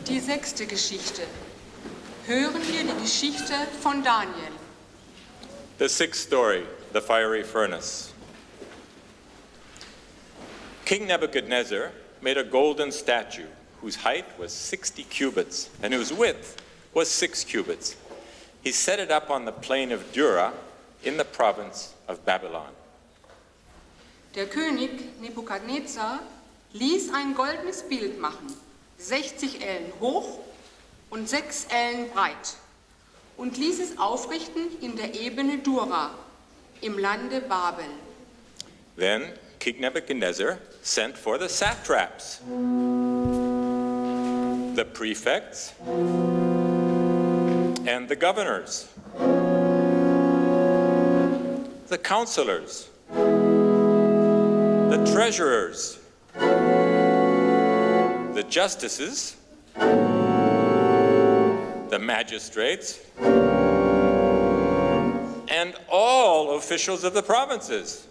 Die 6. Geschichte. Hören wir die Geschichte von Daniel. The 6th story, the fiery furnace. King Nebuchadnezzar made a golden statue whose height was 60 cubits and whose width was 6 cubits. He set it up on the plain of Dura in the province of Babylon. Der König Nebukadnezar ließ ein goldenes Bild machen, 60 Ellen hoch und 6 Ellen breit, und ließ es aufrichten in der Ebene Dura, im Lande Babel. Then King Nebuchadnezzar sent for the satraps, the prefects, and the governors, the counselors, the treasurers, the justices, the magistrates, and all officials of the provinces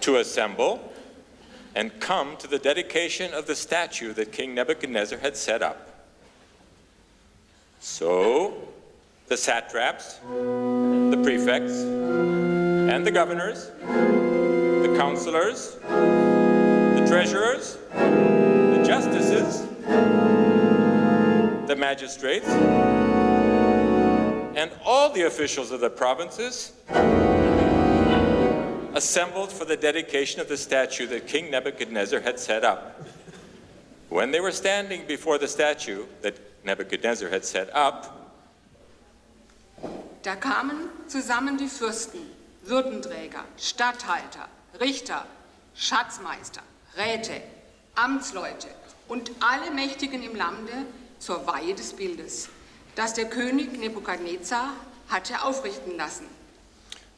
to assemble and come to the dedication of the statue that King Nebuchadnezzar had set up. So the satraps, the prefects, and the governors, the counselors, the treasurers, the justices, the magistrates, and all the officials of the provinces assembled for the dedication of the statue that King Nebuchadnezzar had set up. When they were standing before the statue that Nebuchadnezzar had set up, da kamen zusammen die Fürsten, Würdenträger, Statthalter, Richter, Schatzmeister, Räte, Amtsleute und alle Mächtigen im Lande zur Weihe des Bildes, das der König Nebukadnezar hatte aufrichten lassen.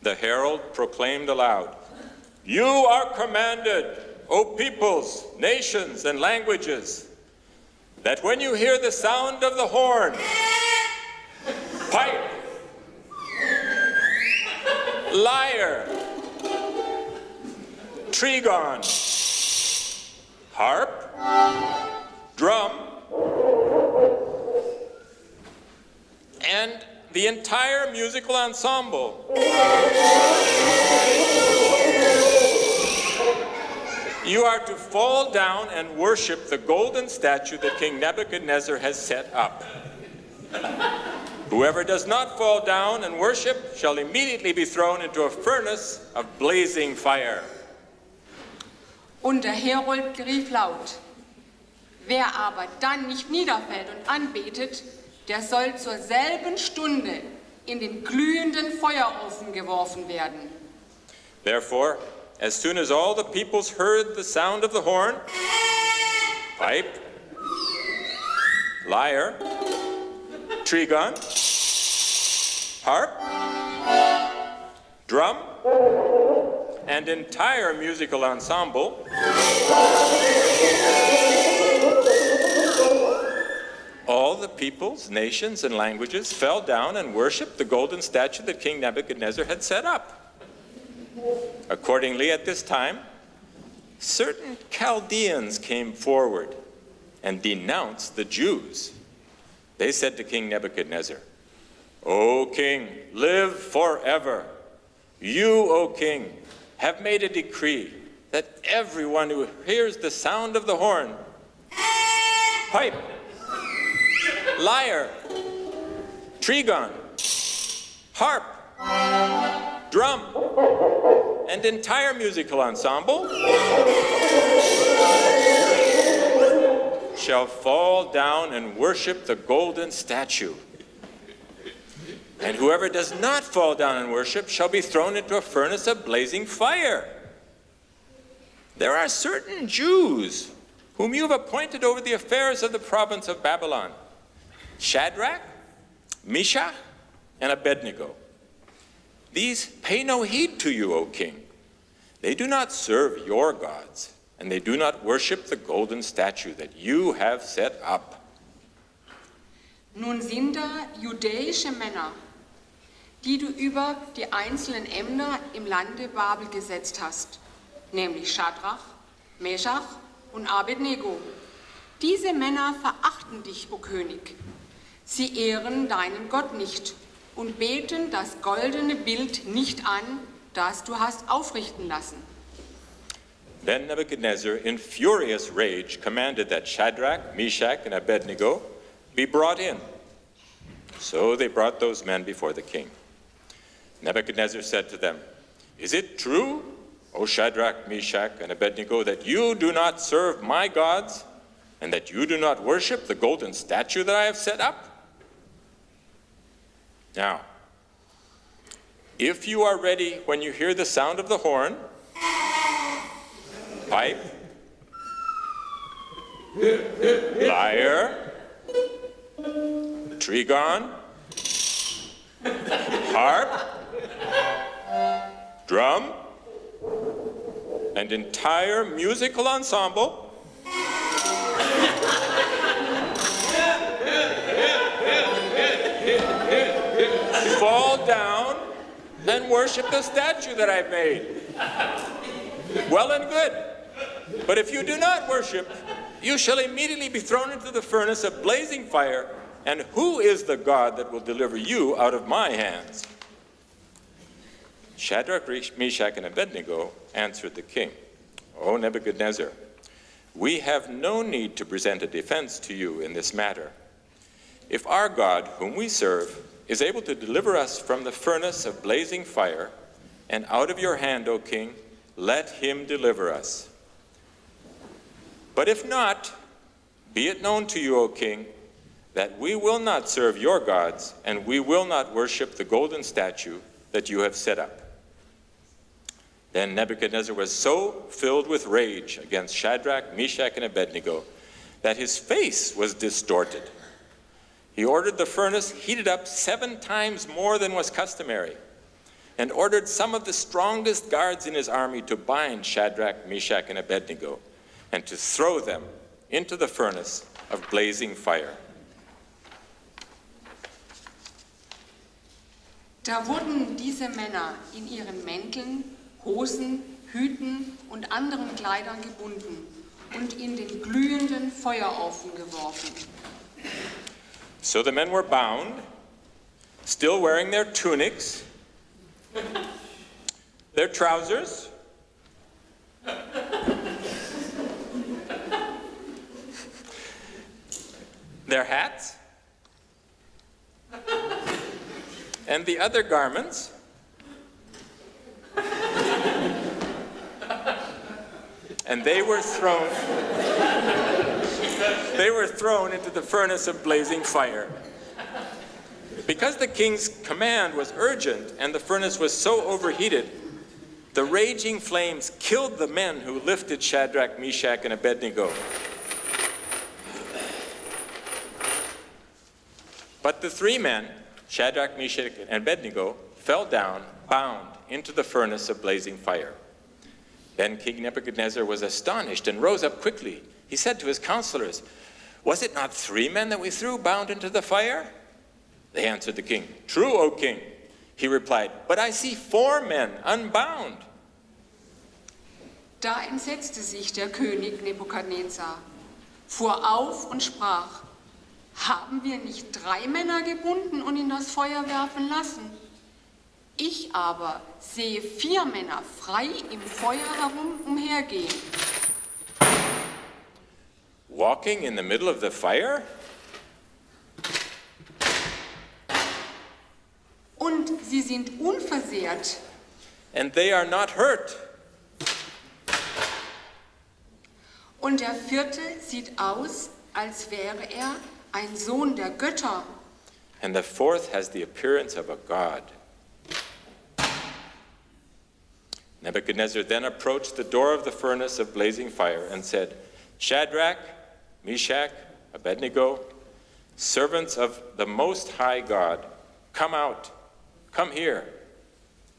the herald proclaimed aloud, "You are commanded, O peoples, nations, and languages, that when you hear the sound of the horn, pipe, lyre, trigon, harp, drum, and the entire musical ensemble, you are to fall down and worship the golden statue that King Nebuchadnezzar has set up. Whoever does not fall down and worship shall immediately be thrown into a furnace of blazing fire." Und der Herold rief laut: Wer aber dann nicht niederfällt und anbetet, der soll zur selben Stunde in den glühenden Feuerofen geworfen werden. Therefore, as soon as all the peoples heard the sound of the horn, pipe, lyre, trigon, harp, drum, and entire musical ensemble, all the peoples, nations, and languages fell down and worshipped the golden statue that King Nebuchadnezzar had set up. Accordingly, at this time, certain Chaldeans came forward and denounced the Jews. They said to King Nebuchadnezzar, "O king, live forever. You, O king, have made a decree that everyone who hears the sound of the horn, pipe, lyre, trigon, harp, drum, and entire musical ensemble shall fall down and worship the golden statue. And whoever does not fall down and worship shall be thrown into a furnace of blazing fire. There are certain Jews whom you have appointed over the affairs of the province of Babylon: Shadrach, Meshach, and Abednego. These pay no heed to you, O king. They do not serve your gods, and they do not worship the golden statue that you have set up." Nun sind da judäische Männer, die du über die einzelnen Ämter im Lande Babel gesetzt hast, nämlich Schadrach, Meshach, und Abednego. Diese Männer verachten dich, o König. Sie ehren deinen Gott nicht und beten das goldene Bild nicht an, das du hast aufrichten lassen. Then Nebuchadnezzar, in furious rage, commanded that Shadrach, Meshach, and Abednego be brought in. So they brought those men before the king. Nebuchadnezzar said to them, "Is it true, O Shadrach, Meshach, and Abednego, that you do not serve my gods, and that you do not worship the golden statue that I have set up? Now, if you are ready when you hear the sound of the horn, pipe, lyre, trigon, harp, drum, and entire musical ensemble, fall down and worship the statue that I've made. Well and good. But if you do not worship, you shall immediately be thrown into the furnace of blazing fire. And who is the God that will deliver you out of my hands?" Shadrach, Meshach, and Abednego answered the king, "O Nebuchadnezzar, we have no need to present a defense to you in this matter. If our God, whom we serve, is able to deliver us from the furnace of blazing fire and out of your hand, O king, let him deliver us. But if not, be it known to you, O king, that we will not serve your gods, and we will not worship the golden statue that you have set up." Then Nebuchadnezzar was so filled with rage against Shadrach, Meshach, and Abednego that his face was distorted. He ordered the furnace heated up 7 times more than was customary, and ordered some of the strongest guards in his army to bind Shadrach, Meshach, and Abednego, and to throw them into the furnace of blazing fire. Da wurden diese Männer in ihren Mänteln, Hosen, Hüten und anderen Kleidern gebunden und in den glühenden Feuerofen geworfen. So the men were bound, still wearing their tunics, their trousers, their hats, and the other garments, and they were thrown into the furnace of blazing fire. Because the king's command was urgent and the furnace was so overheated, the raging flames killed the men who lifted Shadrach, Meshach, and Abednego. But the 3 men, Shadrach, Meshach, and Abednego, fell down, bound, into the furnace of blazing fire. Then King Nebuchadnezzar was astonished and rose up quickly. He said to his counselors, "Was it not 3 men that we threw bound into the fire?" They answered the king, "True, O king." He replied, "But I see 4 men unbound." Da entsetzte sich der König Nebukadnezar, fuhr auf und sprach: "Haben wir nicht 3 Männer gebunden und in das Feuer werfen lassen? Ich aber sehe 4 Männer frei im Feuer herum umhergehen." Walking in the middle of the fire? Und sie sind unversehrt. And they are not hurt. Und der 4. sieht aus, als wäre er ein Sohn der Götter. And the 4th has the appearance of a god. Nebuchadnezzar then approached the door of the furnace of blazing fire and said, "Shadrach, Meshach, Abednego, servants of the Most High God, come out, come here."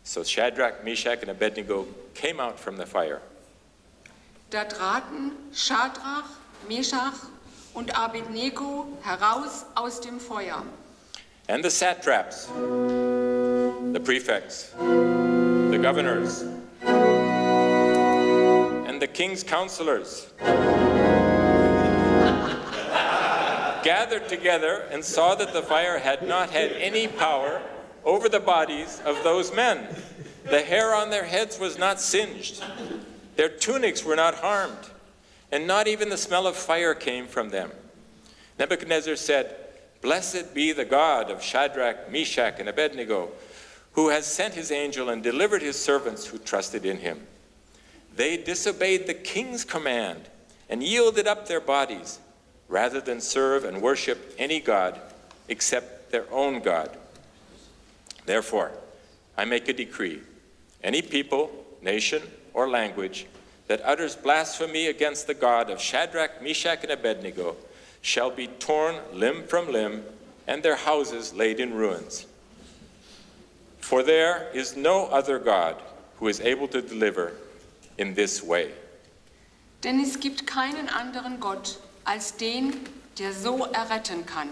So Shadrach, Meshach, and Abednego came out from the fire. Da traten Schadrach, Meshach und Abednego heraus aus dem Feuer. And the satraps, the prefects, the governors, and the king's counselors gathered together and saw that the fire had not had any power over the bodies of those men. The hair on their heads was not singed. Their tunics were not harmed, and not even the smell of fire came from them. Nebuchadnezzar said, "Blessed be the God of Shadrach, Meshach, and Abednego, who has sent his angel and delivered his servants who trusted in him. They disobeyed the king's command and yielded up their bodies rather than serve and worship any god except their own God. Therefore, I make a decree. Any people, nation, or language that utters blasphemy against the God of Shadrach, Meshach, and Abednego shall be torn limb from limb and their houses laid in ruins. For there is no other God who is able to deliver in this way." Denn es gibt keinen anderen Gott als den, der so erretten kann.